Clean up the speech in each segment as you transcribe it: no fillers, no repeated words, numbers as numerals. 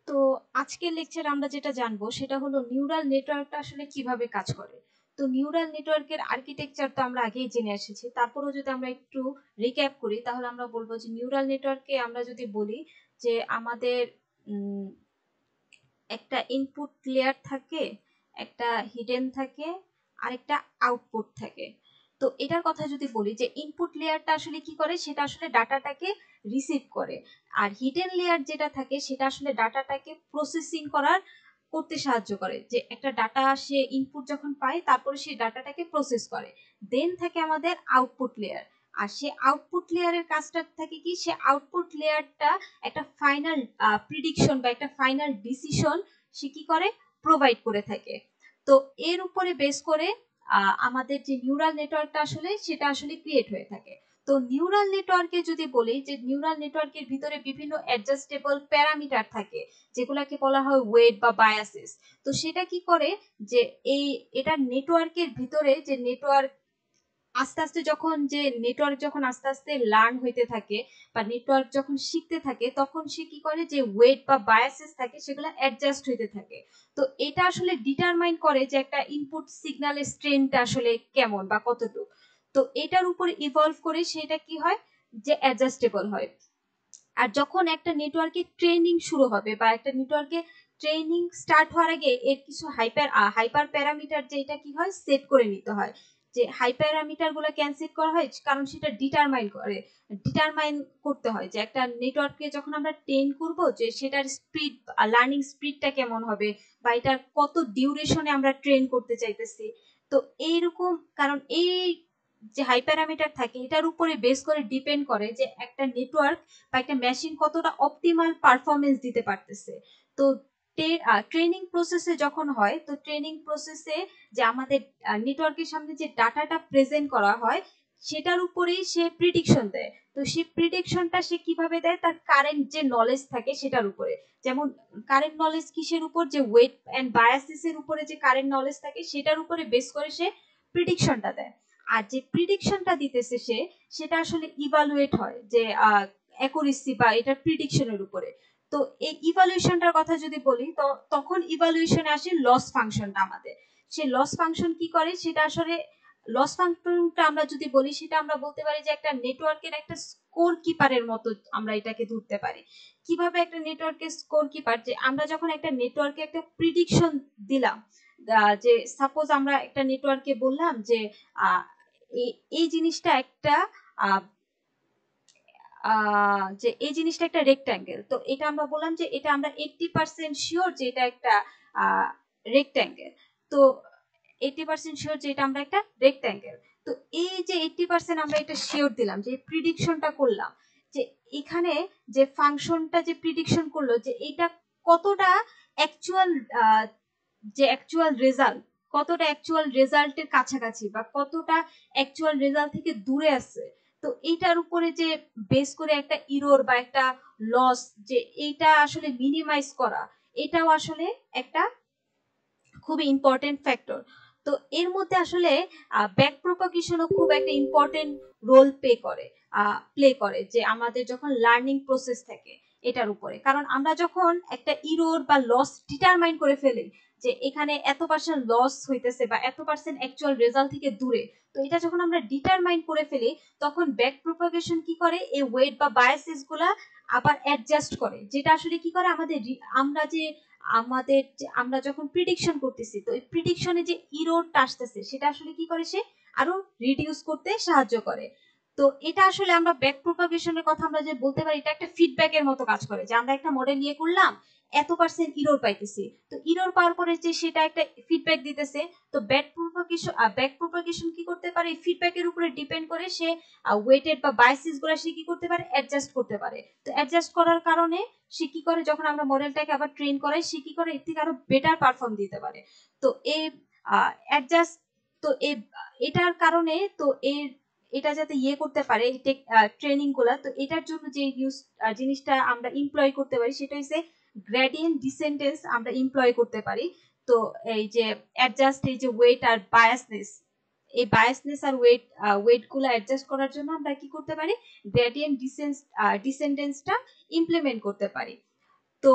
তো আজকের লেকচারে আমরা যেটা জানবো সেটা হলো নিউরাল নেটওয়ার্কটা আসলে কিভাবে কাজ করে। তো নিউরাল নেটওয়ার্কের আর্কিটেকচার তো আমরা আগেই জেনে এসেছি, তারপরেও যদি আমরা একটু রিক্যাপ করি তাহলে আমরা বলবো যে নিউরাল নেটওয়ার্কে আমরা যদি বলি যে আমাদের একটা ইনপুট লেয়ার থাকে, একটা হিডেন থাকে, আর একটা আউটপুট থাকে। তো এটার কথা যদি বলি যে ইনপুট লেয়ারটা আসলে কি করে, সেটা আসলে ডাটাটাকে রিসিভ করে, আর হিডেন লেয়ার যেটা থাকে সেটা আসলে ডাটাটাকে প্রসেসিং করতে সাহায্য করে। যে একটা ডাটা সে ইনপুট যখন পায় তারপরে সেই ডাটাটাকে প্রসেস করে। দেন থাকে আমাদের আউটপুট লেয়ার, আর সে আউটপুট লেয়ারের কাজটা থাকে কি, সে আউটপুট লেয়ারটা একটা ফাইনাল প্রিডিকশন বা একটা ফাইনাল ডিসিশন সে কি করে, প্রোভাইড করে থাকে। তো এর উপরে বেস করে আমাদের যে নিউরাল নেটওয়ার্কটা আসলে সেটা আসলে ক্রিয়েট হয়ে থাকে। তো নিউরাল নেটওয়ার্কে যদি বলি যে নিউরাল নেটওয়ার্কের ভিতরে বিভিন্ন অ্যাডজাস্টেবল প্যারামিটার থাকে, যেগুলোকে বলা হয় ওয়েট বা বায়াসেস। তো সেটা কি করে যে এটা নেটওয়ার্কের ভিতরে যে নেটওয়ার্ক আস্তে আস্তে যখন আস্তে আস্তে লার্ন হইতে থাকে বা নেটওয়ার্ক যখন শিখতে থাকে, তখন সে কি করে যে ওয়েট বা বায়াসেস থাকে সেগুলো অ্যাডজাস্ট হইতে থাকে। তো এটা আসলে ডিটারমাইন করে যে একটা ইনপুট সিগন্যালের স্ট্রেনটা আসলে কেমন বা কতটুকু। তো এটার উপরে ইভলভ করে সেটা কি হয়, যে অ্যাডজাস্টেবল হয়। আর যখন একটা নেটওয়ার্কে ট্রেনিং শুরু হবে বা একটা নেটওয়ার্কে ট্রেনিং স্টার্ট হওয়ার আগে এর কিছু হাইপার প্যারামিটার যে এটা কি হয়, সেট করে নিতে হয়। যে হাই প্যারামিটার গুলো ক্যান্সেল করা হয় কারণ সেটা ডিটারমাইন করতে হয় যে একটা নেটওয়ার্ককে যখন আমরা ট্রেন করব যে সেটার স্পিড, লার্নিং স্পিডটা কেমন হবে, বা এটার কত ডিউরেশনে আমরা ট্রেন করতে চাইতেছি। তো এইরকম, কারণ এই যে হাই প্যারামিটার থাকে এটার উপরে বেস করে ডিপেন্ড করে যে একটা নেটওয়ার্ক বা একটা মেশিন কতটা অপটিমাল পারফরমেন্স দিতে পারতেছে। তো ট্রেনিং প্রসেসে যখন হয়, তো ট্রেনিং প্রসেসে যে আমাদের নেটওয়ার্কের সামনে যে ডাটাটা প্রেজেন্ট করা হয় সেটার উপরেই সে প্রিডিকশন দেয়। তো সেই প্রিডিকশনটা সে কিভাবে দেয়, তার কারেন্ট যে নলেজ থাকে সেটার উপরে। যেমন কারেন্ট নলেজ কিসের উপর, যে ওয়েট এন্ড বায়াসিস এর উপরে যে কারেন্ট নলেজ থাকে সেটার উপরে বেস করে সে প্রিডিকশনটা দেয়। আর যে প্রিডিকশনটা দিতেছে সেটা আসলে ইভালুয়েট হয় যে অ্যাকুরেসি বা এটার প্রিডিকশনের উপরে। তো এই ইভালুয়েশনটার কথা যদি বলি, তো তখন ইভালুয়েশনে আসে লস ফাংশনটা আমাদের। সেই লস ফাংশন কি করে, সেটা আসলে লস ফাংশনটা আমরা যদি বলি সেটা আমরা বলতে পারি যে একটা নেটওয়ার্কের একটা স্কোর কিপারের মতো আমরা এটাকে ধরতে পারি। কিভাবে একটা নেটওয়ার্কের স্কোর কিপার, যে আমরা যখন একটা নেটওয়ার্কে একটা প্রিডিকশন দিলাম, যে সাপোজ আমরা একটা নেটওয়ার্কে বললাম যে এই জিনিসটা একটা যে এই জিনিসটা একটা রেক্ট্যাঙ্গেল। তো এটা আমরা বললাম যে এটা আমরা 80% শিওর যে এটা একটা রেক্ট্যাঙ্গেল। তো 80% শিওর যে এটা আমরা একটা রেক্ট্যাঙ্গেল। তো এই যে 80% আমরা এটা শিওর দিলাম, যে প্রিডিকশনটা করলাম, যে এখানে যে ফাংশনটা যে প্রিডিকশন করলো যে এটা কতটা অ্যাকচুয়াল, কতটা অ্যাকচুয়াল রেজাল্টের কাছাকাছি বা কতটা অ্যাকচুয়াল রেজাল্ট থেকে দূরে আছে। তো এইটার উপরে যে বেস করে একটা ইরোর বা একটা লস, যে এইটা আসলে মিনিমাইজ করা, এটাও আসলে একটা খুবই ইম্পর্টেন্ট ফ্যাক্টর। তো এর মধ্যে আসলে ব্যাক প্রপাগেশনও খুব একটা ইম্পর্টেন্ট রোল প্লে করে যে আমাদের যখন লার্নিং প্রসেস থাকে এটার উপরে। কারণ আমরা যখন একটা ইরোর বা লস ডিটারমাইন করে ফেলি যে এখানে এত পার্সেন্ট লস হইতেছে বা এত পার্সেন্ট অ্যাকচুয়াল রেজাল্ট থেকে দূরে, তো এটা যখন আমরা ডিটারমাইন করে ফেলি তখন ব্যাক প্রপাগেশন কি করে, এই ওয়েট বা বায়াসেস গুলা আবার অ্যাডজাস্ট করে। যেটা আসলে কি করে, আমরা যখন প্রিডিকশন করতেছি, তো এই প্রিডিকশনে যে ইরোরটা আসতেছে সেটা আসলে কি করে, সে আরো রিডিউস করতে সাহায্য করে। তো এটা আসলে আমরা ব্যাক প্রপাগেশনের কথা আমরা যে বলতে পারি, এটা একটা ফিডব্যাকের মতো কাজ করে। যে আমরা একটা মডেল নিয়ে করলাম, এত পার্সেন্ট ইরোর পাইতেছি, তো ইরোর পাওয়ার পরে যে সেটা একটা ফিডব্যাক দিতেছে। তো ব্যাক প্রপাগেশন কি করতে পারে, ফিডব্যাকের উপরে ডিপেন্ড করে সে ওয়েটেড বা বায়াসিস গুলা সে কি করতে পারে, অ্যাডজাস্ট করতে পারে। তো অ্যাডজাস্ট করার কারণে সে কি করে, যখন আমরা মডেলটাকে আবার ট্রেন করাই, সে কি করে এর থেকে আরো বেটার পারফর্ম দিতে পারে। তো এই অ্যাডজাস্ট, তো এটার কারণে, তো এটা যাতে করতে পারে ট্রেনিং গুলা, তো এটার জন্য যে জিনিসটা আমরা এমপ্লয় করতে পারি সেটা হচ্ছে গ্রেডিয়েন্ট ডিসেন্ডেন্স আমরা এমপ্লয় করতে পারি। তো এই যে অ্যাডজাস্ট, এই যে ওয়েট আর বায়াসনেস, এই বায়াসনেস আর ওয়েট গুলো অ্যাডজাস্ট করার জন্য আমরা কি করতে পারি, গ্রেডিয়েন্ট ডিসেন্ডেন্সটা ইমপ্লিমেন্ট করতে পারি। তো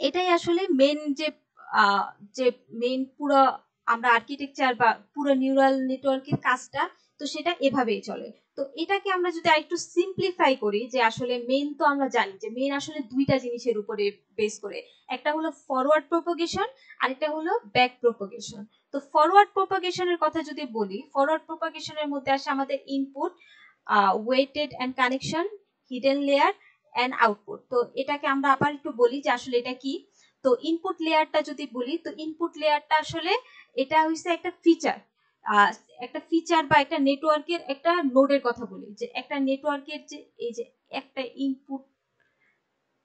এটাই আসলে মেন যে মেন পুরো আমরা আর্কিটেকচার বা পুরো নিউরাল নেটওয়ার্কের কাজটা, তো সেটা এভাবেই চলে। তো এটাকে আমরা যদি আরেকটু সিম্পলিফাই করি, যে আসলে মেন তো আমরা জানি যে মেন আসলে দুইটা জিনিসের উপরে বেস করে, একটা হলো ফরওয়ার্ড প্রোপাগেশন আর একটা হলো ব্যাক প্রোপাগেশন। তো ফরওয়ার্ড প্রোপাগেশনের কথা যদি বলি, ফরওয়ার্ড প্রোপাগেশনের মধ্যে আসে আমাদের input, weighted and connection, hidden layer and output. তো এটাকে আমরা আবার একটু বলি যে আসলে এটা কি। তো ইনপুট লেয়ারটা যদি বলি, তো ইনপুট লেয়ারটা আসলে এটা হচ্ছে একটা ফিচার, একটা ফিচার বা একটা নেটওয়ার্কের একটা নোডের কথা বলি, যে একটা নেটওয়ার্কের যে এই যে একটা ইনপুট,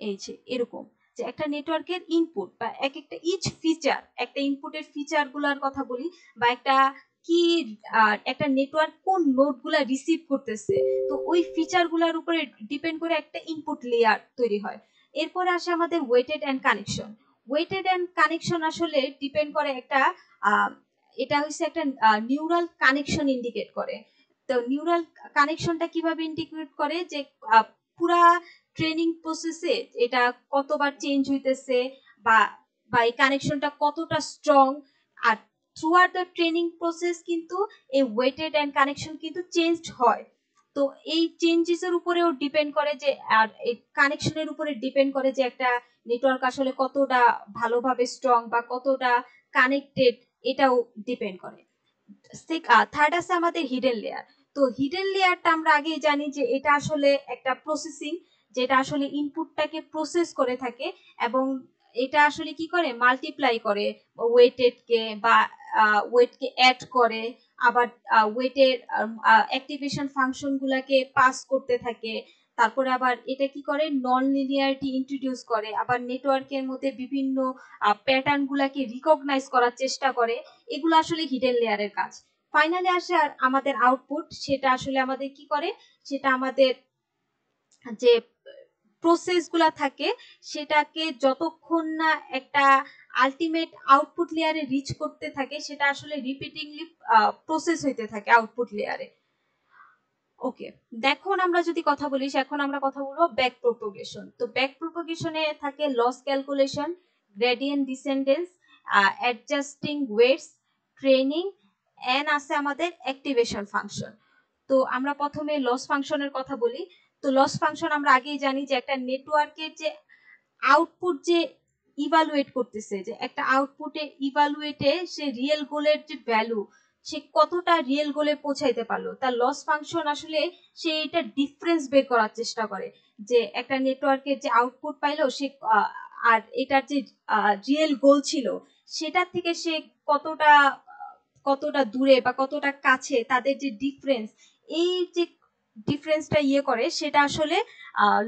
এই যে এরকম, যে একটা নেটওয়ার্কের ইনপুট বা এক একটা ইচ ফিচার, একটা ইনপুটের ফিচার গুলার কথা বলি, বা একটা কি একটা নেটওয়ার্ক কোন নোড গুলা রিসিভ করতেছে, তো ওই ফিচার গুলার উপরে ডিপেন্ড করে একটা ইনপুট লেয়ার তৈরি হয়। এরপরে আসে আমাদের weighted and connection. Weighted and connection আসলে ডিপেন্ড করে একটা এটা হচ্ছে একটা নিউরাল কানেকশন ইন্ডিকেট করে। তো নিউরাল কানেকশনটা কিভাবে ইন্ডিকেট করে, যে পুরা ট্রেনিং প্রসেসে এটা কতবার চেঞ্জ হইতেছে, বা বা এই কানেকশনটা কতটা স্ট্রং। আর throughout the training process কিন্তু এই ওয়েটেড এন্ড কানেকশন কিন্তু চেঞ্জ হয়। তো এই চেঞ্জেস এর উপরেও ডিপেন্ড করে যে, আর এই কানেকশনের উপরে ডিপেন্ড করে যে একটা নেটওয়ার্ক আসলে কতটা ভালোভাবে স্ট্রং বা কতটা কানেক্টেড, এটাও ডিপেন্ড করে। থার্ড আছে আমাদের হিডেন লেয়ার। তো হিডেন লেয়ারটা আমরা আগেই জানি যে এটা আসলে একটা প্রসেসিং, যেটা আসলে ইনপুটটাকে প্রসেস করে থাকে, এবং এটা আসলে কি করে, মাল্টিপ্লাই করে ওয়েটেড কে, বা ওয়েট কে অ্যাড করে, আবার ওয়েটের অ্যাক্টিভেশন ফাংশন গুলাকে পাস করতে থাকে। তারপরে আবার এটা কি করে, নন লিনিয়ারিটি ইন্ট্রোডিউস করে, আবার নেটওয়ার্কের মধ্যে বিভিন্ন প্যাটার্ন গুলাকে রিকগনাইজ করার চেষ্টা করে। এগুলো আসলে হিডেন লেয়ারের কাজ। ফাইনালি আসে আর আমাদের আউটপুট, সেটা আসলে আমাদের কি করে, সেটা আমাদের যে প্রসেস গুলা থাকে সেটাকে যতক্ষণ না একটা আলটিমেট আউটপুট লেয়ারে রিচ করতে থাকে, সেটা আসলে রিপিটিংলি প্রসেস হইতে থাকে আউটপুট লেয়ারে। ওকে, দেখুন আমরা যদি কথা বলি, এখন আমরা কথা বলবো ব্যাক প্রোপাগেশন। তো ব্যাক প্রোপাগেশনে থাকে loss calculation, gradient descendants, adjusting weights, training, and আছে আমাদের অ্যাক্টিভেশন ফাংশন। তো আমরা প্রথমে লস ফাংশনের কথা বলি। তো লস ফাংশন আমরা আগেই জানি যে একটা নেটওয়ার্কের যে আউটপুট যে ইভালুয়েট করতেছে, যে একটা আউটপুটে ইভালুয়েটে সে রিয়েল গোলের যে ভ্যালু, সে কতটা রিয়েল গোলে পৌঁছাইতে পারলো, তার লস ফাংশন আসলে সে এটা ডিফারেন্স বের করার চেষ্টা করে, যে একটা নেটওয়ার্কের যে আউটপুট পাইলো সে আর এটার যে রিয়েল গোল ছিল সেটার থেকে সে কতটা কতটা দূরে বা কতটা কাছে, তাদের যে ডিফারেন্স, এই যে ডিফারেন্সটা করে, সেটা আসলে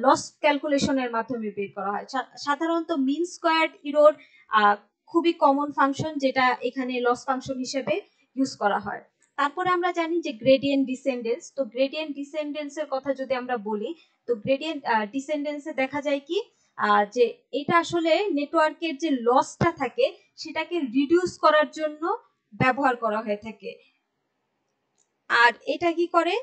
লস ক্যালকুলেশনের মাধ্যমে বের করা হয়। সাধারণত মিন স্কোয়ার্ড ইরোর খুবই কমন ফাংশন, যেটা এখানে লস ফাংশন হিসেবে ইউজ করা হয়। তারপরে আমরা জানি যে গ্রেডিয়েন্ট ডিসেন্ডেন্স। তো গ্রেডিয়েন্ট ডিসেন্ডেন্সের কথা যদি আমরা বলি, তো গ্রেডিয়েন্ট ডিসেন্ডেন্সে দেখা যায় কি, যে এটা আসলে নেটওয়ার্কের যে লসটা থাকে সেটাকে রিডিউস করার জন্য ব্যবহার করা হয়ে থাকে। আর এটা কি করে,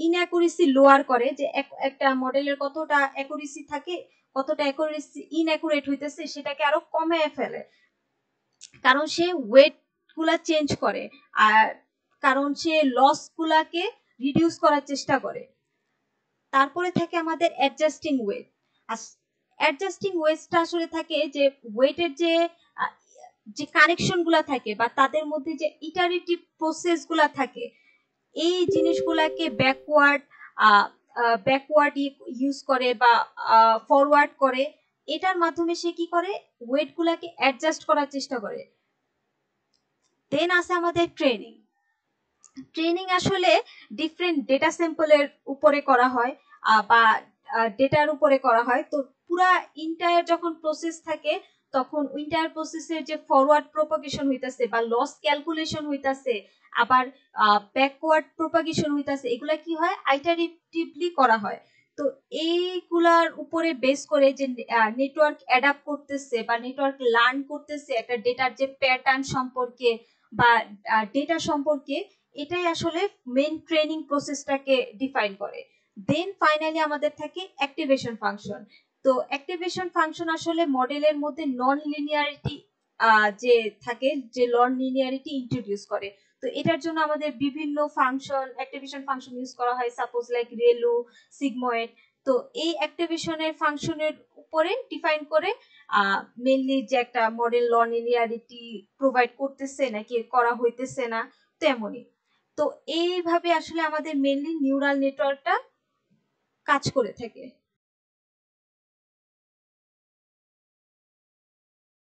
ইনঅ্যাকুরেসি লোয়ার করে, যে একটা মডেলের কতটা অ্যাকুরেসি থাকে, কতটা অ্যাকুরেসি ইনঅ্যাকুরেট হইতেছে সেটাকে আরো কমে ফেলে, কারণ সে ওয়েট গুলা চেঞ্জ করে, আর কারণ সে লস গুলাকে রিডিউস করার চেষ্টা করে। তারপরে থাকে আমাদের অ্যাডজাস্টিং ওয়েট। অ্যাডজাস্টিং ওয়েটটা আসলে থাকে যে ওয়েটের যে যে কানেকশন গুলা থাকে বা তাদের মধ্যে যে ইটারেটিভ প্রসেস গুলা থাকে, এই জিনিসগুলাকে ব্যাকওয়ার্ড ইউজ করে বা ফরওয়ার্ড করে, এটার মাধ্যমে সে কি করে, ওয়েট গুলাকে অ্যাডজাস্ট করার চেষ্টা করে। দেন আছে আমাদের ট্রেনিং। ট্রেনিং আসলে ডিফারেন্ট ডেটা স্যাম্পলের উপরে করা হয়, বা ডেটার উপরে করা হয়। তো পুরা ইন্টায়ার যখন প্রসেস থাকে, তখন ইন্টায়ার প্রসেসের যে ফরওয়ার্ড প্রোপাগেশন হইতাছে বা লস ক্যালকুলেশন হইতাছে, আবার ব্যাকওয়ার্ড প্রোপাগেশন হইতাছে, এগুলা কি হয়, আইটারেটিভলি করা হয়। তো এইগুলার উপরে বেস করে যে নেটওয়ার্ক অ্যাডাপ্ট করতেছে বা নেটওয়ার্ক লার্ন করতেছে একটা ডেটার যে প্যাটার্ন সম্পর্কে বা ডেটা সম্পর্কে, এটাই আসলে মেইন ট্রেনিং প্রসেসটাকে ডিফাইন করে। দেন ফাইনালি আমাদের থাকে অ্যাক্টিভেশন ফাংশন। তো অ্যাক্টিভেশন ফাংশন আসলে মডেলের মধ্যে নন লিনিয়ারিটি যে থাকে, যে নন লিনিয়ারিটি ইন্ট্রোডিউস করে। তো এটার জন্য আমাদের বিভিন্ন ফাংশন, অ্যাক্টিভেশন ফাংশন ইউজ করা হয়, সাপোজ লাইক রেলু, সিগময়েড। তো এই অ্যাক্টিভেশনের ফাংশনের উপরে ডিফাইন করে মেইনলি যে একটা মডেল নন লিনিয়ারিটি প্রোভাইড করতেছে নাকি করা হইতেছে না, তেমনই। তো এইভাবে আসলে আমাদের মেইনলি নিউরাল নেটওয়ার্কটা কাজ করে থাকে।